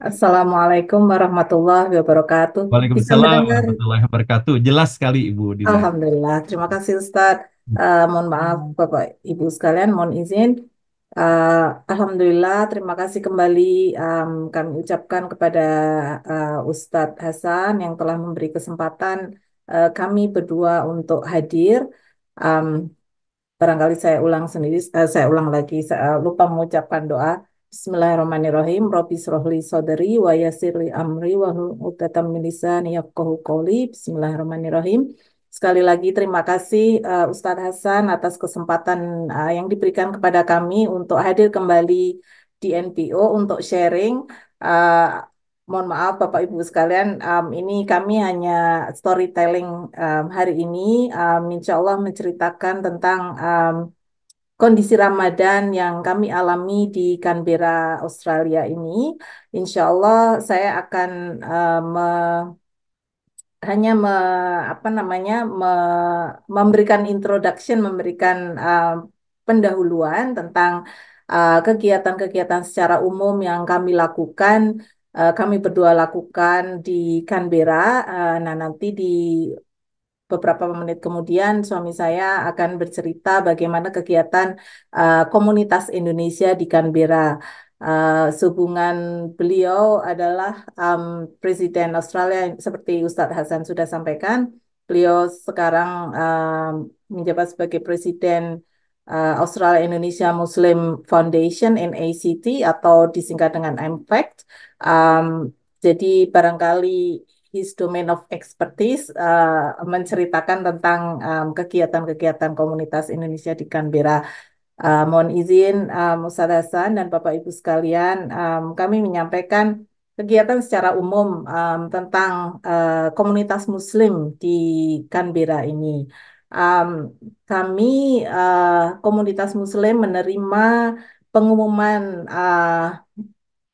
Assalamualaikum warahmatullahi wabarakatuh. Bisa Waalaikumsalam mendengar? warahmatullahi wabarakatuh. Jelas sekali Ibu Dina. Alhamdulillah. Terima kasih Ustadz. Mohon maaf Bapak Ibu sekalian, mohon izin. Eh, Alhamdulillah, terima kasih kembali kami ucapkan kepada Ustadz Hasan yang telah memberi kesempatan kami berdua untuk hadir. Em, Barangkali saya ulang sendiri, saya ulang lagi, saya lupa mengucapkan doa. Bismillahirrahmanirrahim. Robbi srohli sodri wa yassirli amri wa hlul 'uqdatam min lisani yafqahu qawli. Bismillahirrahmanirrahim. Sekali lagi terima kasih Ustadz Hasan atas kesempatan yang diberikan kepada kami untuk hadir kembali di NPO untuk sharing. Uh, Mohon maaf Bapak Ibu sekalian, ini kami hanya storytelling hari ini, insya Allah menceritakan tentang kondisi Ramadan yang kami alami di Canberra, Australia ini. Insya Allah saya akan hanya apa namanya memberikan introduction, memberikan pendahuluan tentang kegiatan-kegiatan secara umum yang kami lakukan, kami berdua lakukan di Canberra. Nah, nanti di beberapa menit kemudian suami saya akan bercerita bagaimana kegiatan komunitas Indonesia di Canberra. Sehubungan beliau adalah um, Presiden Australia, seperti Ustadz Hasan sudah sampaikan. Beliau sekarang menjabat sebagai Presiden Australia Indonesia Muslim Foundation (NACT) atau disingkat dengan AMFACT. Um, jadi barangkali his domain of expertise menceritakan tentang kegiatan-kegiatan komunitas Indonesia di Canberra. Mohon izin Ustadz Hasan dan Bapak Ibu sekalian, kami menyampaikan kegiatan secara umum tentang komunitas Muslim di Canberra ini. Um, Kami komunitas Muslim menerima pengumuman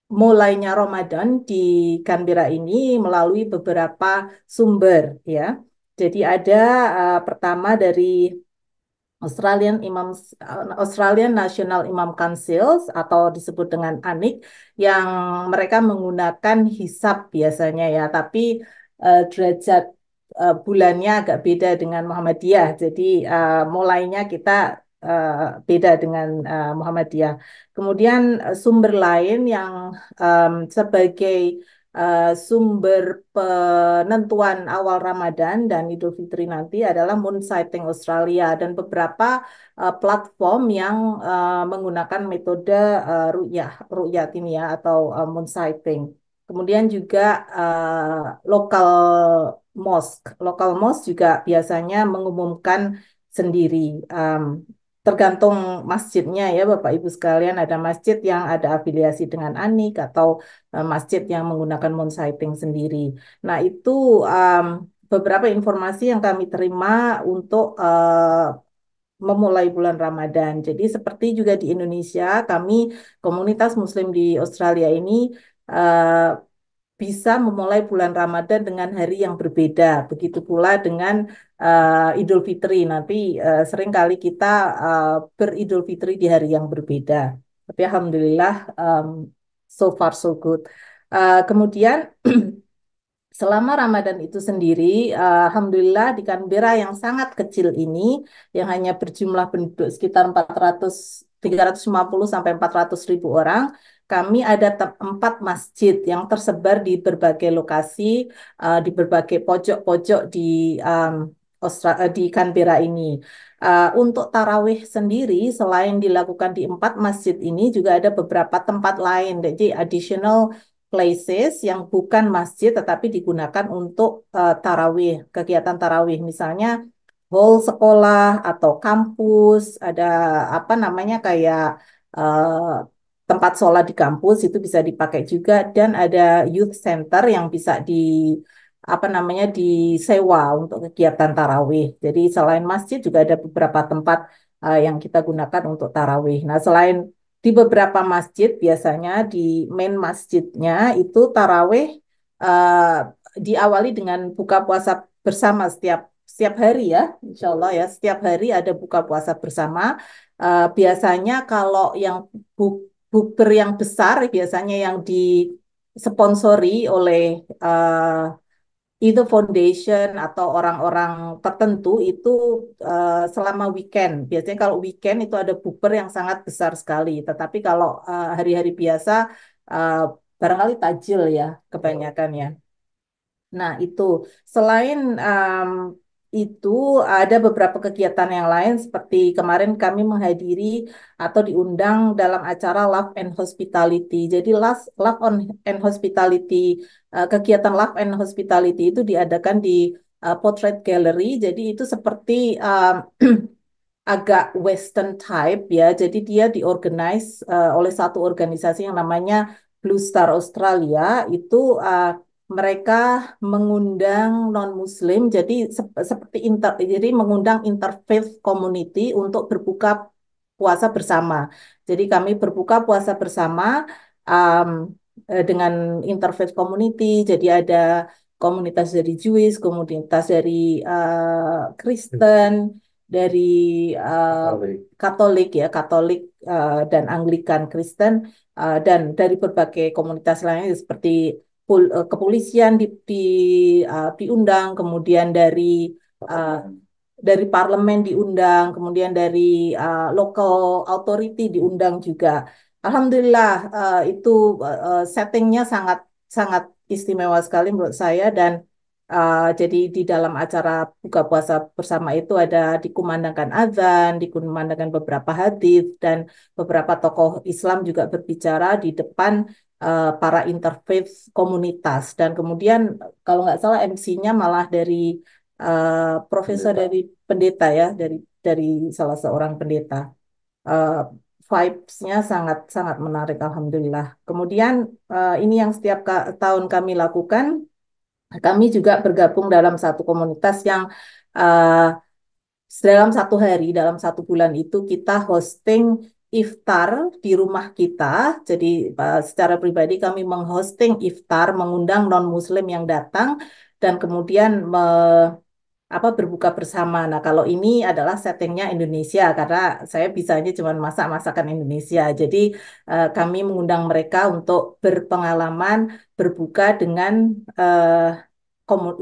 mulainya Ramadan di Canberra ini melalui beberapa sumber, ya. Jadi ada pertama dari Australian National Imam Councils atau disebut dengan ANIC, yang mereka menggunakan hisab biasanya, ya, tapi derajat bulannya agak beda dengan Muhammadiyah. Jadi mulainya kita eh, beda dengan Muhammadiyah. Kemudian sumber lain yang sebagai sumber penentuan awal Ramadan dan Idul Fitri nanti adalah Moon Sighting Australia dan beberapa platform yang menggunakan metode ru'yat ini, ya, atau moon sighting. Kemudian juga lokal lokal mosque juga biasanya mengumumkan sendiri. Um, Tergantung masjidnya, ya Bapak Ibu sekalian, ada masjid yang ada afiliasi dengan ANIK atau masjid yang menggunakan moon sighting sendiri. Nah, itu um, beberapa informasi yang kami terima untuk memulai bulan Ramadan. Jadi seperti juga di Indonesia, kami komunitas Muslim di Australia ini uh, bisa memulai bulan Ramadan dengan hari yang berbeda. Begitu pula dengan Idul Fitri. Nanti seringkali kita beridul Fitri di hari yang berbeda. Tapi Alhamdulillah, so far so good. Kemudian selama Ramadan itu sendiri, Alhamdulillah di Canberra yang sangat kecil ini, yang hanya berjumlah penduduk sekitar 350 sampai 400 ribu orang, kami ada 4 masjid yang tersebar di berbagai lokasi, di berbagai pojok-pojok di di Canberra ini. Untuk tarawih sendiri, selain dilakukan di 4 masjid ini, juga ada beberapa tempat lain, jadi additional places yang bukan masjid tetapi digunakan untuk tarawih, kegiatan tarawih, misalnya hall sekolah atau kampus, ada apa namanya kayak tempat sholat di kampus itu bisa dipakai juga, dan ada youth center yang bisa di apa namanya disewa untuk kegiatan tarawih. Jadi selain masjid juga ada beberapa tempat yang kita gunakan untuk tarawih. Nah, selain di beberapa masjid, biasanya di main masjidnya itu tarawih eh, diawali dengan buka puasa bersama setiap setiap hari, ya, insya Allah, ya, setiap hari ada buka puasa bersama. Biasanya kalau yang bukber yang besar biasanya yang di disponsori oleh itu foundation atau orang-orang tertentu itu selama weekend. Biasanya kalau weekend itu ada bukber yang sangat besar sekali. Tetapi kalau hari-hari biasa uh, barangkali tajil ya kebanyakan ya. Nah, itu selain itu ada beberapa kegiatan yang lain seperti kemarin kami menghadiri atau diundang dalam acara Love and Hospitality. Jadi Love and Hospitality, kegiatan Love and Hospitality itu diadakan di Portrait Gallery. Jadi itu seperti agak Western type ya. Jadi dia diorganize oleh satu organisasi yang namanya Blue Star Australia. Itu mereka mengundang non-Muslim, jadi jadi mengundang interfaith community untuk berbuka puasa bersama. Jadi kami berbuka puasa bersama um, dengan interfaith community. Jadi ada komunitas dari Jewish, komunitas dari Kristen, dari Katolik ya, Katolik dan Anglikan Kristen dan dari berbagai komunitas lainnya seperti kepolisian diundang, kemudian uh, dari parlemen diundang, kemudian dari local authority diundang juga. Alhamdulillah itu settingnya sangat sangat istimewa sekali menurut saya dan jadi di dalam acara buka puasa bersama itu ada dikumandangkan azan, dikumandangkan beberapa hadis dan beberapa tokoh Islam juga berbicara di depan para interfaith komunitas dan kemudian kalau nggak salah MC-nya malah dari profesor Pendeta. dari pendeta ya dari salah seorang pendeta. Eh, Vibes-nya sangat sangat menarik alhamdulillah. Kemudian ini yang setiap tahun kami lakukan, kami juga bergabung dalam satu komunitas yang eh, dalam satu hari, dalam satu bulan itu kita hosting iftar di rumah kita. Jadi secara pribadi kami menghosting iftar, mengundang non-Muslim yang datang dan kemudian berbuka bersama. Nah, kalau ini adalah settingnya Indonesia karena saya bisanya cuma masak masakan Indonesia. Jadi kami mengundang mereka untuk berpengalaman berbuka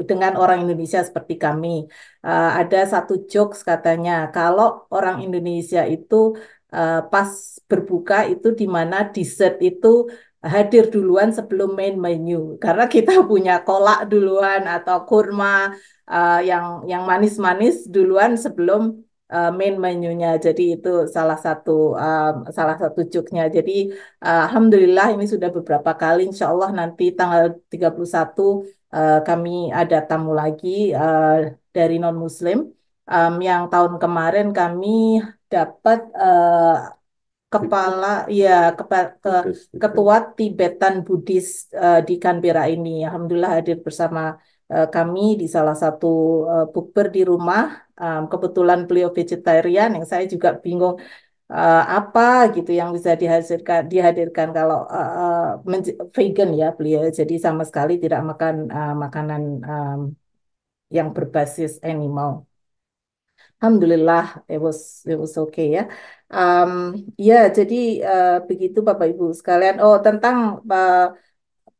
dengan orang Indonesia seperti kami. Ada satu jokes katanya, kalau orang Indonesia itu pas berbuka itu di mana dessert itu hadir duluan sebelum main menu. Karena kita punya kolak duluan atau kurma yang manis-manis duluan sebelum main menunya. Jadi itu salah satu jokesnya. Jadi alhamdulillah ini sudah beberapa kali. Insya Allah nanti tanggal 31 kami ada tamu lagi dari non-Muslim. Yang tahun kemarin kami dapat kepala ya ketua Tibetan Buddhis di Canberra ini. Alhamdulillah hadir bersama kami di salah satu bukber di rumah. Kebetulan beliau vegetarian, yang saya juga bingung apa gitu yang bisa dihadirkan kalau vegan ya beliau. Jadi sama sekali tidak makan makanan yang berbasis animal. Alhamdulillah, it was okay ya. Um, ya, jadi begitu Bapak Ibu sekalian. Oh, tentang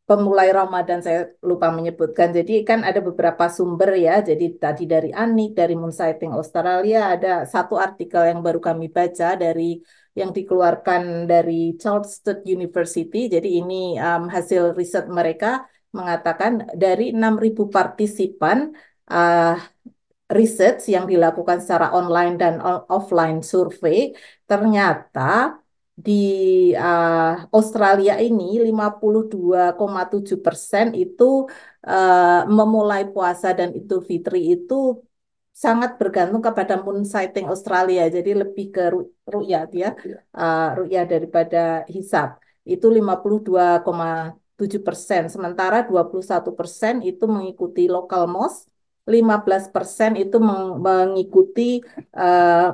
pemulai Ramadan saya lupa menyebutkan. Jadi kan ada beberapa sumber ya. Jadi tadi dari Anik, dari Moonsighting Australia ada satu artikel yang baru kami baca dari yang dikeluarkan dari Charles Sturt University. Jadi ini hasil riset mereka mengatakan dari 6.000 partisipan uh, research yang dilakukan secara online dan offline survei, ternyata di Australia ini 52,7% itu memulai puasa dan Idul Fitri itu sangat bergantung kepada moon sighting Australia. Jadi lebih ke ru'yat ya, ru'yat daripada hisab. Itu 52,7%. Sementara 21% itu mengikuti local mosque, 15% itu mengikuti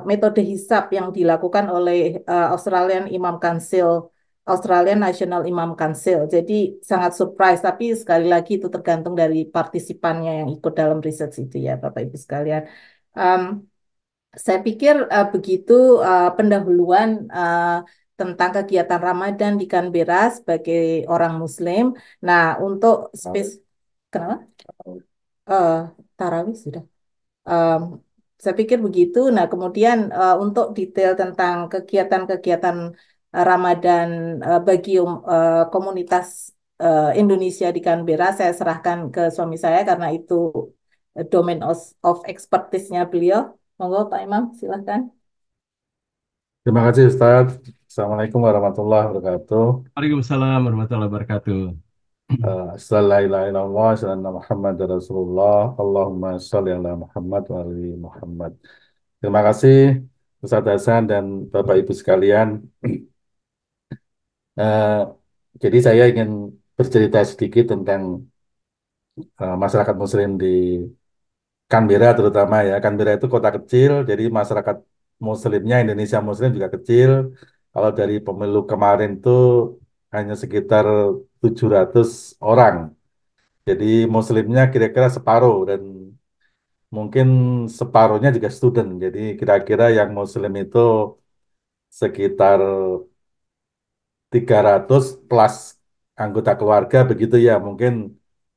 metode hisab yang dilakukan oleh Australian Imam Council, Australian National Imam Council. Jadi sangat surprise, tapi sekali lagi itu tergantung dari partisipannya yang ikut dalam riset itu ya, Bapak Ibu sekalian. Um, saya pikir begitu pendahuluan tentang kegiatan Ramadan di Canberra sebagai orang Muslim. Nah, untuk kenapa? Eh, Tarawih sudah. Em, saya pikir begitu. Nah, kemudian untuk detail tentang kegiatan-kegiatan Ramadan bagi komunitas Indonesia di Canberra, saya serahkan ke suami saya karena itu domain of expertise-nya beliau. Monggo Pak Imam, silahkan. Terima kasih Ustadz. Assalamualaikum warahmatullahi wabarakatuh. Waalaikumsalam warahmatullahi wabarakatuh. Assalamualaikum Muhammad Rasulullah. Allahumma sholli ala Muhammad wa ali Muhammad. Terima kasih Ustadz Hasan dan Bapak Ibu sekalian. Eh, jadi saya ingin bercerita sedikit tentang masyarakat Muslim di Canberra terutama ya. Canberra itu kota kecil, jadi masyarakat Muslimnya Indonesia Muslim juga kecil. Kalau dari pemilu kemarin tuh hanya sekitar 700 orang. Jadi Muslimnya kira-kira separuh dan mungkin separuhnya juga student. Jadi kira-kira yang Muslim itu sekitar 300 plus anggota keluarga begitu ya. Mungkin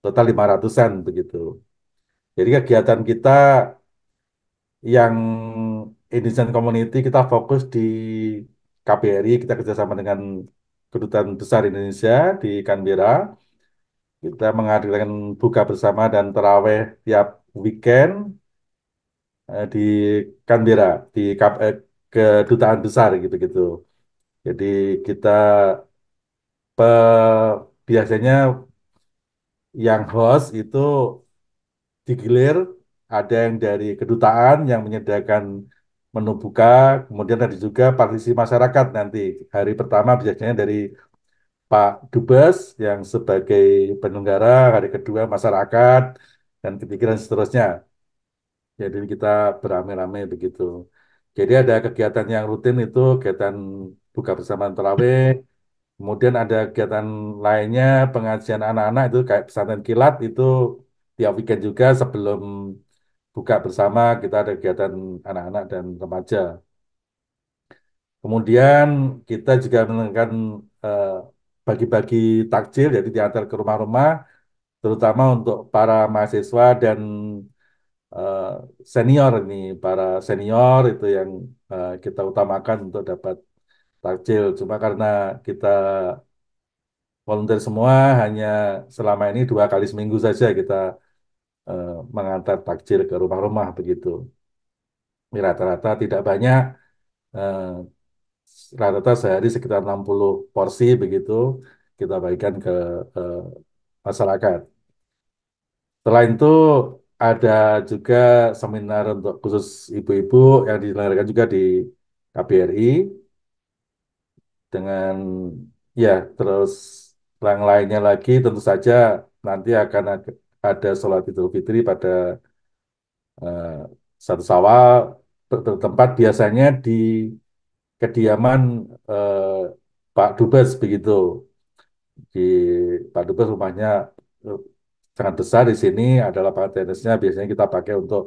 total 500-an begitu. Jadi kegiatan kita yang Indonesian Community kita fokus di KBRI, kita kerjasama dengan Kedutaan Besar Indonesia di Canberra. Kita mengadakan buka bersama dan taraweh tiap weekend di Canberra, di Kedutaan Besar gitu-gitu. Jadi kita biasanya yang host itu digilir, ada yang dari kedutaan yang menyediakan menu buka, kemudian ada juga partisi masyarakat nanti. Hari pertama biasanya dari Pak Dubes yang sebagai penyelenggara, hari kedua masyarakat, dan ketiga dan seterusnya. Jadi kita beramai-ramai begitu. Jadi ada kegiatan yang rutin itu, kegiatan buka bersama tarawih, kemudian ada kegiatan lainnya, pengajian anak-anak itu kayak pesantren kilat itu tiap weekend juga sebelum buka bersama kita ada kegiatan anak-anak dan remaja. Kemudian kita juga melakukan eh, bagi-bagi takjil, jadi diantar ke rumah-rumah, terutama untuk para mahasiswa dan eh, senior ini, para senior itu yang kita utamakan untuk dapat takjil. Cuma karena kita volunteer semua, hanya selama ini 2 kali seminggu saja kita eh, mengantar takjil ke rumah-rumah begitu. Ini rata-rata tidak banyak. eh, Rata-rata sehari sekitar 60 porsi begitu kita bagikan ke eh, masyarakat. Setelah itu ada juga seminar untuk khusus ibu-ibu yang diselenggarakan juga di KBRI dengan ya terus yang lainnya lagi tentu saja nanti akan ada sholat Idul Fitri pada eh, 1 Syawal bertempat biasanya di kediaman eh, Pak Dubes begitu. Di Pak Dubes rumahnya eh, sangat besar di sini, ada lapangan tenisnya biasanya kita pakai untuk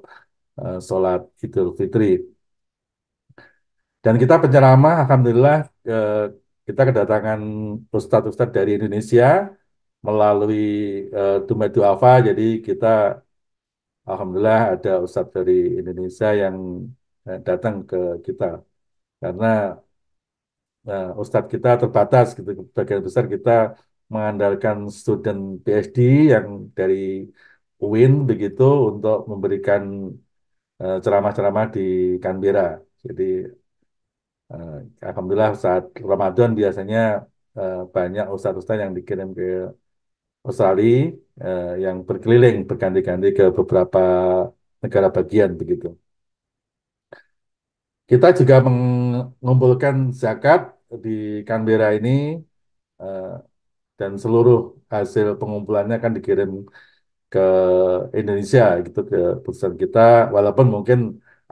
sholat Idul Fitri. Dan kita penceramah, alhamdulillah eh, kita kedatangan ustadz-ustadz dari Indonesia melalui Dumai Duafa. Jadi kita alhamdulillah ada ustadz dari Indonesia yang datang ke kita karena Ustadz kita terbatas gitu. Bagian besar kita mengandalkan student PhD yang dari UIN begitu untuk memberikan ceramah-ceramah di Canberra. Jadi eh, alhamdulillah saat Ramadan biasanya banyak ustadz-ustadz yang dikirim ke Australia yang berkeliling berganti-ganti ke beberapa negara bagian begitu. Kita juga mengumpulkan zakat di Canberra ini eh, dan seluruh hasil pengumpulannya akan dikirim ke Indonesia gitu ke perusahaan kita walaupun mungkin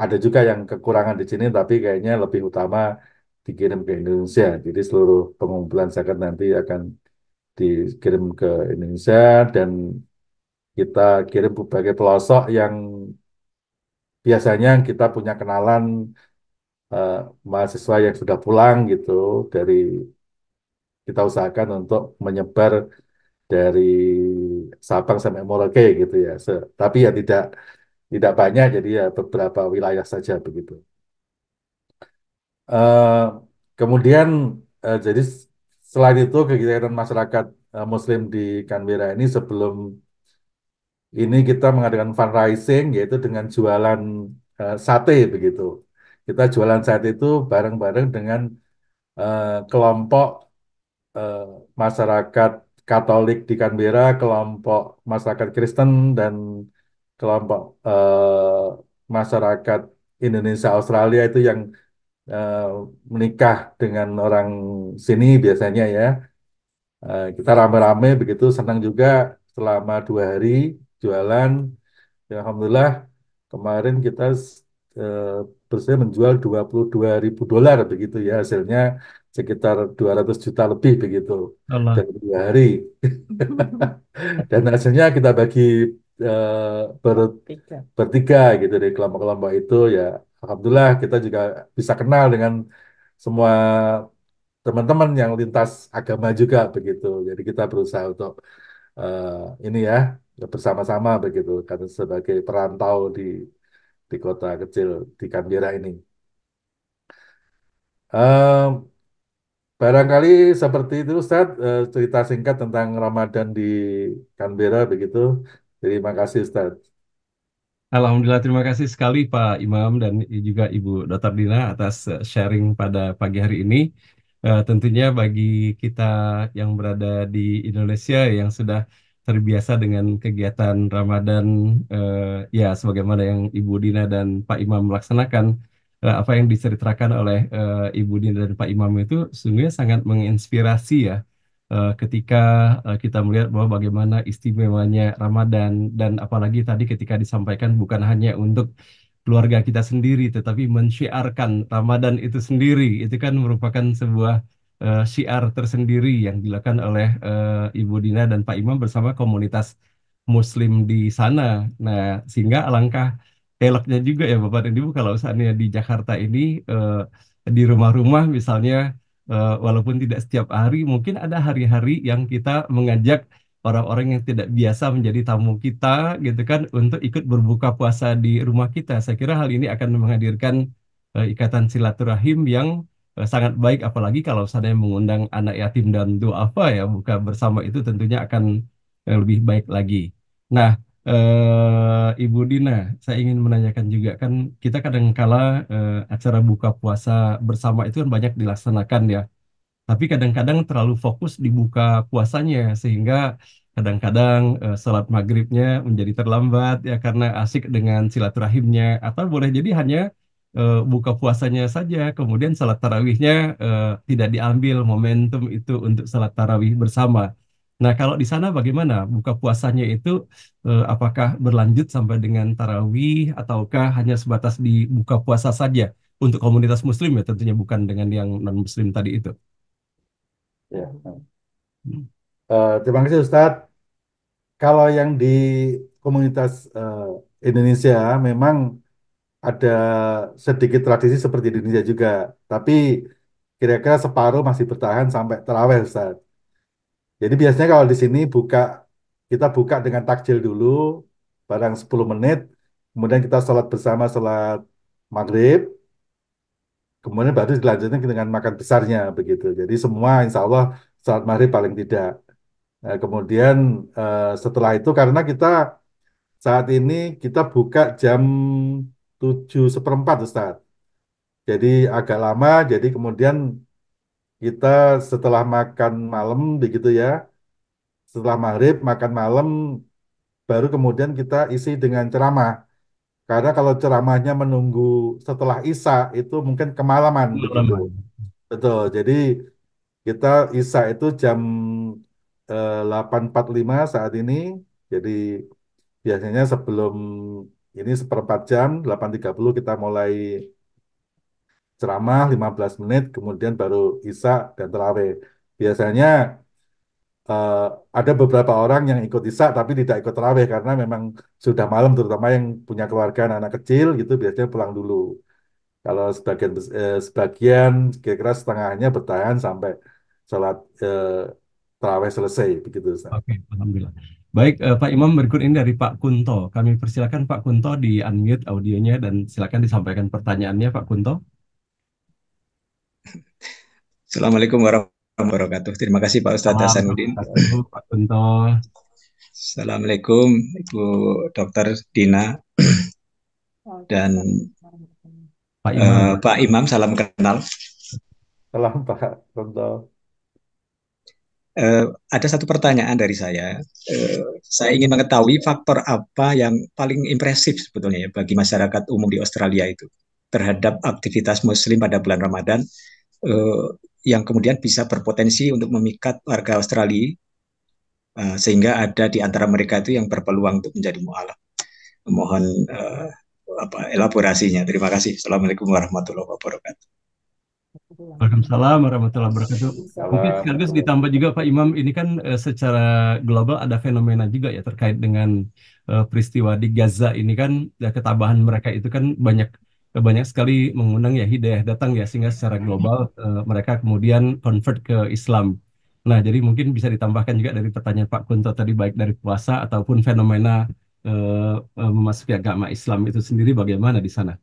ada juga yang kekurangan di sini tapi kayaknya lebih utama dikirim ke Indonesia jadi seluruh pengumpulan zakat nanti akan dikirim ke Indonesia dan kita kirim berbagai pelosok yang biasanya kita punya kenalan eh, mahasiswa yang sudah pulang gitu dari kita usahakan untuk menyebar dari Sabang sampai Merauke gitu ya. Tapi ya tidak banyak jadi ya beberapa wilayah saja begitu. Eh, kemudian jadi selain itu kegiatan masyarakat Muslim di Canberra ini sebelum ini kita mengadakan fundraising yaitu dengan jualan sate begitu. Kita jualan sate itu bareng-bareng dengan kelompok eh, masyarakat Katolik di Canberra, kelompok masyarakat Kristen dan kelompok masyarakat Indonesia Australia itu yang eh, menikah dengan orang sini biasanya ya. Kita rame-rame begitu senang juga selama 2 hari jualan. Ya, Alhamdulillah kemarin kita eh, berhasil menjual $22.000 begitu ya hasilnya sekitar 200 juta lebih begitu Allah. dari 2 hari. Dan hasilnya kita bagi eh, ber- Tiga. bertiga gitu di kelompok-kelompok itu ya. Alhamdulillah kita juga bisa kenal dengan semua teman-teman yang lintas agama juga begitu. Jadi kita berusaha untuk eh, ini ya bersama-sama begitu karena sebagai perantau di kota kecil di Canberra ini. Eh, barangkali seperti itu Ustadz cerita singkat tentang Ramadan di Canberra begitu. Terima kasih Ustadz. Alhamdulillah, terima kasih sekali Pak Imam dan juga Ibu Dr. Dina atas sharing pada pagi hari ini. Tentunya bagi kita yang berada di Indonesia yang sudah terbiasa dengan kegiatan Ramadan, eh, ya sebagaimana yang Ibu Dina dan Pak Imam melaksanakan, apa yang diceritakan oleh Ibu Dina dan Pak Imam itu sungguhnya sangat menginspirasi ya. Ketika kita melihat bahwa bagaimana istimewanya Ramadan dan apalagi tadi ketika disampaikan bukan hanya untuk keluarga kita sendiri tetapi mensyiarkan Ramadan itu sendiri itu kan merupakan sebuah syiar tersendiri yang dilakukan oleh Ibu Dina dan Pak Imam bersama komunitas Muslim di sana. Nah, sehingga alangkah eloknya juga ya Bapak dan Ibu kalau seandainya di Jakarta ini di rumah-rumah misalnya walaupun tidak setiap hari, mungkin ada hari-hari yang kita mengajak orang-orang yang tidak biasa menjadi tamu kita, gitu kan, untuk ikut berbuka puasa di rumah kita. Saya kira hal ini akan menghadirkan ikatan silaturahim yang sangat baik, apalagi kalau saya mengundang anak yatim dan duafa ya, buka bersama itu tentunya akan lebih baik lagi. Nah, Ibu Dina, saya ingin menanyakan juga kan kita kadang-kala acara buka puasa bersama itu kan banyak dilaksanakan ya. Tapi kadang-kadang terlalu fokus di buka puasanya sehingga kadang-kadang sholat maghribnya menjadi terlambat ya karena asik dengan silaturahimnya atau boleh jadi hanya buka puasanya saja kemudian sholat tarawihnya tidak diambil momentum itu untuk sholat tarawih bersama. Nah kalau di sana bagaimana buka puasanya itu apakah berlanjut sampai dengan tarawih ataukah hanya sebatas di buka puasa saja untuk komunitas muslim ya tentunya bukan dengan yang non-muslim tadi itu. Ya. Terima kasih Ustadz. Kalau yang di komunitas Indonesia memang ada sedikit tradisi seperti di Indonesia juga, tapi kira-kira separuh masih bertahan sampai tarawih Ustaz. Jadi biasanya kalau di sini kita buka dengan takjil dulu, barang 10 menit, kemudian kita sholat bersama sholat maghrib, kemudian baru dilanjutkan dengan makan besarnya begitu. Jadi semua insya Allah sholat maghrib paling tidak. Nah, kemudian setelah itu karena kita saat ini kita buka jam 7:15 Ustaz. Jadi agak lama, jadi kemudian kita setelah makan malam begitu ya, setelah maghrib makan malam baru kemudian kita isi dengan ceramah. Karena kalau ceramahnya menunggu setelah Isya itu mungkin kemalaman begitu. Pengalaman. Betul. Jadi kita Isya itu jam 8.45 saat ini. Jadi biasanya sebelum ini seperempat jam 8.30 kita mulai ceramah 15 menit kemudian baru Isya dan tarawih. Biasanya eh, ada beberapa orang yang ikut Isya tapi tidak ikut tarawih karena memang sudah malam terutama yang punya keluarga anak-anak kecil gitu biasanya pulang dulu. Kalau sebagian kira-kira setengahnya bertahan sampai sholat tarawih selesai begitu Ustaz. Oke, alhamdulillah. Baik, Pak Imam, berikut ini dari Pak Kunto. Kami persilakan Pak Kunto di unmute audionya dan silakan disampaikan pertanyaannya, Pak Kunto. Assalamualaikum warahmatullahi wabarakatuh. Terima kasih Pak Ustadz Hasanuddin. Assalamualaikum, Pak Kunto. Assalamualaikum Ibu Dr. Dina dan Pak Imam. Pak Imam, salam kenal. Salam Pak Ronto. Ada satu pertanyaan dari saya. Saya ingin mengetahui faktor apa yang paling impresif sebetulnya ya bagi masyarakat umum di Australia itu terhadap aktivitas Muslim pada bulan Ramadan yang kemudian bisa berpotensi untuk memikat warga Australia sehingga ada di antara mereka itu yang berpeluang untuk menjadi mu'alaf. Mohon elaborasinya. Terima kasih. Assalamualaikum warahmatullahi wabarakatuh. Waalaikumsalam warahmatullahi wabarakatuh. Mungkin sekaligus ditambah juga Pak Imam, ini kan secara global ada fenomena juga ya terkait dengan peristiwa di Gaza ini kan ya, ketabahan mereka itu kan banyak banyak sekali mengundang ya hidayah datang ya sehingga secara global mereka kemudian convert ke Islam. Nah, jadi mungkin bisa ditambahkan juga dari pertanyaan Pak Kunto tadi baik dari puasa ataupun fenomena memasuki agama Islam itu sendiri bagaimana di sana?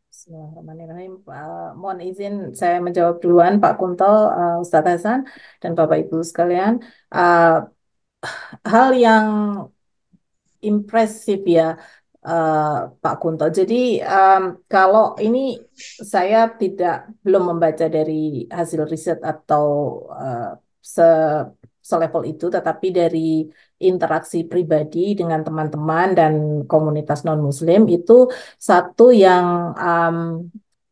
Bismillahirrahmanirrahim. Mohon izin saya menjawab duluan Pak Kunto, Ustadz Hasan, dan Bapak Ibu sekalian. Uh, Hal yang impresif ya, Pak Kunto. Jadi kalau ini saya belum membaca dari hasil riset atau se selevel itu, tetapi dari interaksi pribadi dengan teman-teman dan komunitas non-Muslim itu satu yang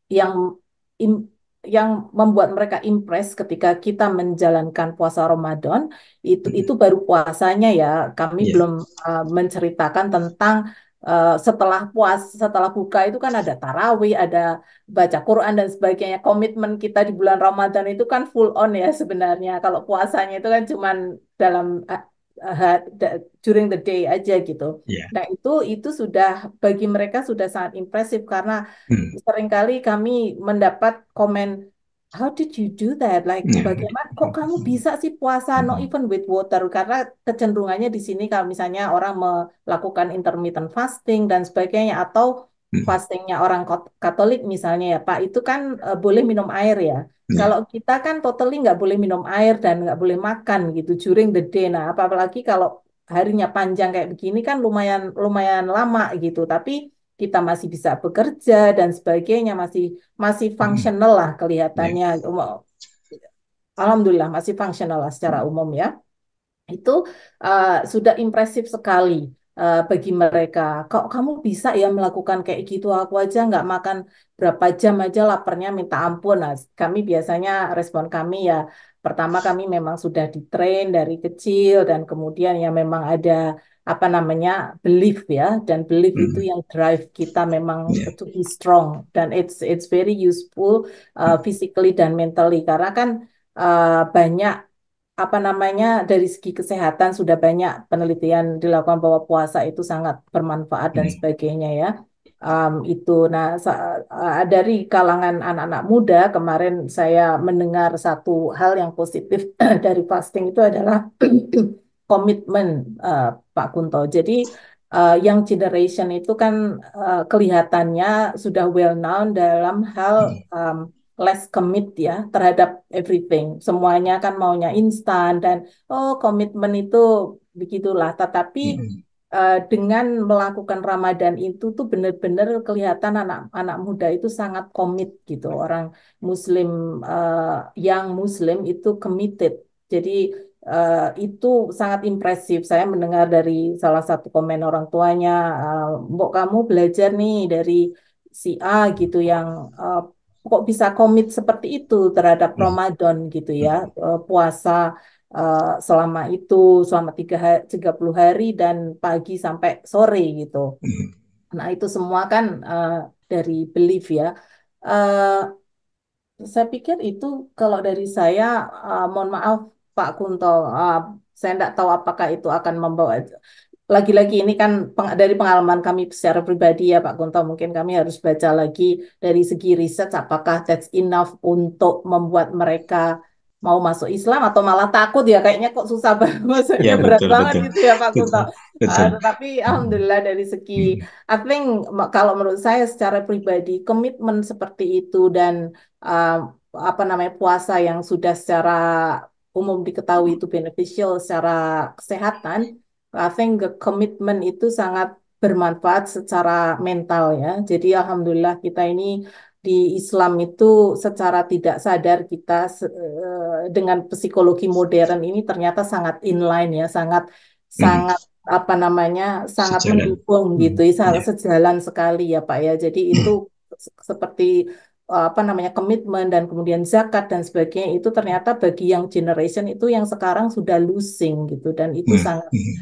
im- yang membuat mereka impress ketika kita menjalankan puasa Ramadan itu baru puasanya ya. Kami Iya. belum menceritakan tentang setelah buka itu kan ada tarawih, ada baca Quran dan sebagainya. Komitmen kita di bulan Ramadan itu kan full on ya sebenarnya. Kalau puasanya itu kan cuman dalam during the day aja gitu. Iya. Nah, itu sudah bagi mereka sudah sangat impresif karena seringkali kami mendapat komen, how did you do that? Like, bagaimana kok kamu bisa sih puasa not even with water? Karena kecenderungannya di sini kalau misalnya orang melakukan intermittent fasting dan sebagainya atau fastingnya orang Katolik misalnya ya Pak, itu kan boleh minum air ya. Kalau kita kan totally nggak boleh minum air dan nggak boleh makan gitu during the day. Nah, apalagi kalau harinya panjang kayak begini kan lumayan lumayan lama gitu. Tapi kita masih bisa bekerja dan sebagainya, masih fungsional lah kelihatannya. Alhamdulillah masih fungsional lah secara umum ya. Itu sudah impresif sekali bagi mereka. Kok kamu bisa ya melakukan kayak gitu? Aku aja nggak makan berapa jam aja laparnya minta ampun. Nah, kami biasanya respon kami ya, pertama kami memang sudah ditrain dari kecil dan kemudian ya memang ada apa namanya belief ya, dan belief itu yang drive kita memang to be strong dan it's very useful physically dan mentally karena kan banyak apa namanya dari segi kesehatan sudah banyak penelitian dilakukan bahwa puasa itu sangat bermanfaat dan sebagainya ya. Itu nah dari kalangan anak-anak muda kemarin saya mendengar satu hal yang positif dari fasting itu adalah komitmen Pak Kunto. Jadi young generation itu kan kelihatannya sudah well known dalam hal less commit ya terhadap everything. Semuanya kan maunya instan dan komitmen itu begitulah. Tetapi dengan melakukan Ramadan itu tuh benar-benar kelihatan anak-anak muda itu sangat komit gitu. Orang Muslim yang Muslim itu committed. Jadi itu sangat impresif. Saya mendengar dari salah satu komen orang tuanya, Mbok kamu belajar nih dari si A gitu yang kok bisa komit seperti itu terhadap Ramadan gitu ya, puasa selama itu selama 30 hari dan pagi sampai sore gitu. Nah itu semua kan dari belief ya. Eh, saya pikir itu kalau dari saya, mohon maaf Pak Kunto, saya tidak tahu apakah itu akan membawa lagi-lagi ini kan dari pengalaman kami secara pribadi ya Pak Kunto, mungkin kami harus baca lagi dari segi riset apakah that's enough untuk membuat mereka mau masuk Islam atau malah takut ya, kayaknya kok susah banget, Ya, maksudnya berat betul, banget betul. gitu ya Pak Kunto. Betul, betul. Tetapi Mm, alhamdulillah dari segi mm, I think kalau menurut saya secara pribadi komitmen seperti itu dan uh, apa namanya puasa yang sudah secara umum diketahui itu beneficial secara kesehatan. I think komitmen itu sangat bermanfaat secara mental ya. Jadi alhamdulillah kita ini di Islam itu secara tidak sadar kita dengan psikologi modern ini ternyata sangat inline ya, sangat mm. sangat apa namanya sangat Sejalan. mendukung gitu, Mm, sangat ya. sejalan sekali ya Pak ya. Jadi itu Mm, seperti apa namanya komitmen dan kemudian zakat dan sebagainya itu ternyata bagi yang generation itu yang sekarang sudah losing gitu dan itu mm, sangat mm,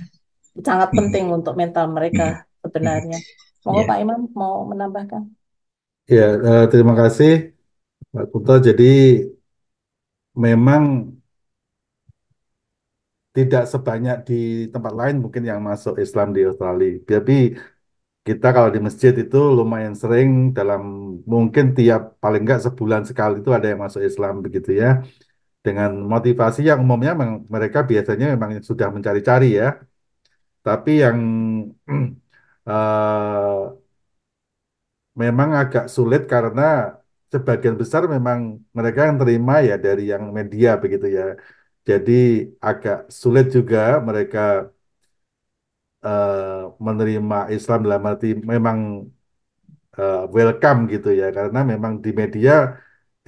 sangat mm, penting untuk mental mereka mm, mm. sebenarnya. Monggo Ya. Pak Imam mau menambahkan? Ya, terima kasih Pak Kunto. Jadi memang tidak sebanyak di tempat lain mungkin yang masuk Islam di Australia. Tapi kita kalau di masjid itu lumayan sering dalam mungkin tiap paling enggak sebulan sekali itu ada yang masuk Islam begitu ya. Dengan motivasi yang umumnya mereka biasanya memang sudah mencari-cari ya. Tapi yang eh, memang agak sulit karena sebagian besar memang mereka yang terima ya dari yang media begitu ya. Jadi agak sulit juga mereka menerima Islam dalam arti memang welcome gitu ya karena memang di media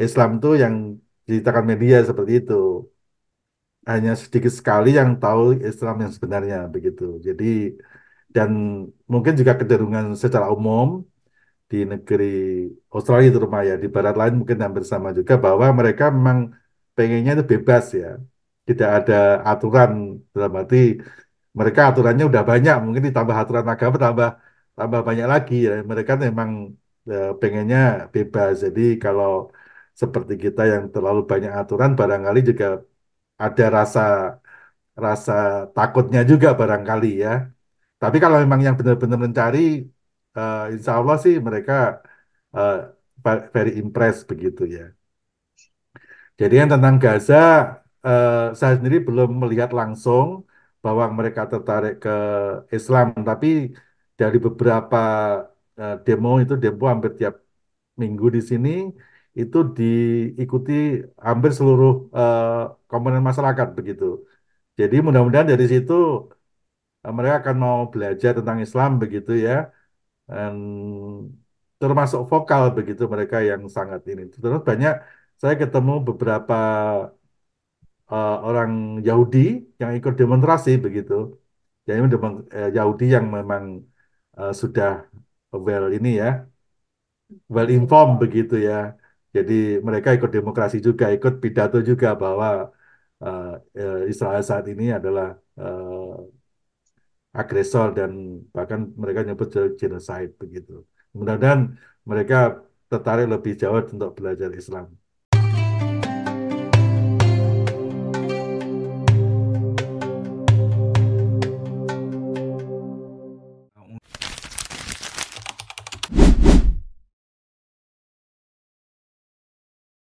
Islam itu yang diceritakan media seperti itu. Hanya sedikit sekali yang tahu Islam yang sebenarnya begitu. Jadi dan mungkin juga kecenderungan secara umum di negeri Australia terutama ya di barat lain mungkin hampir sama juga bahwa mereka memang pengennya itu bebas ya tidak ada aturan dalam arti mereka aturannya udah banyak mungkin ditambah aturan agama tambah tambah banyak lagi ya mereka memang pengennya bebas jadi kalau seperti kita yang terlalu banyak aturan barangkali juga ada rasa rasa takutnya juga barangkali ya tapi kalau memang yang benar-benar mencari, insya Allah sih mereka eh, very impressed begitu ya. Jadi yang tentang Gaza, saya sendiri belum melihat langsung bahwa mereka tertarik ke Islam, tapi dari beberapa demo itu demo hampir tiap minggu di sini itu diikuti hampir seluruh komponen masyarakat begitu. Jadi mudah-mudahan dari situ mereka akan mau belajar tentang Islam begitu ya. Dan termasuk vokal begitu mereka yang sangat ini. Terus banyak saya ketemu beberapa orang Yahudi yang ikut demonstrasi begitu. Jadi Yahudi yang memang sudah well ini ya, well informed begitu ya. Jadi mereka ikut demokrasi juga, ikut pidato juga bahwa eh, Israel saat ini adalah agresor dan bahkan mereka nyebut genocide begitu. Mudah-mudahan mereka tertarik lebih jauh untuk belajar Islam.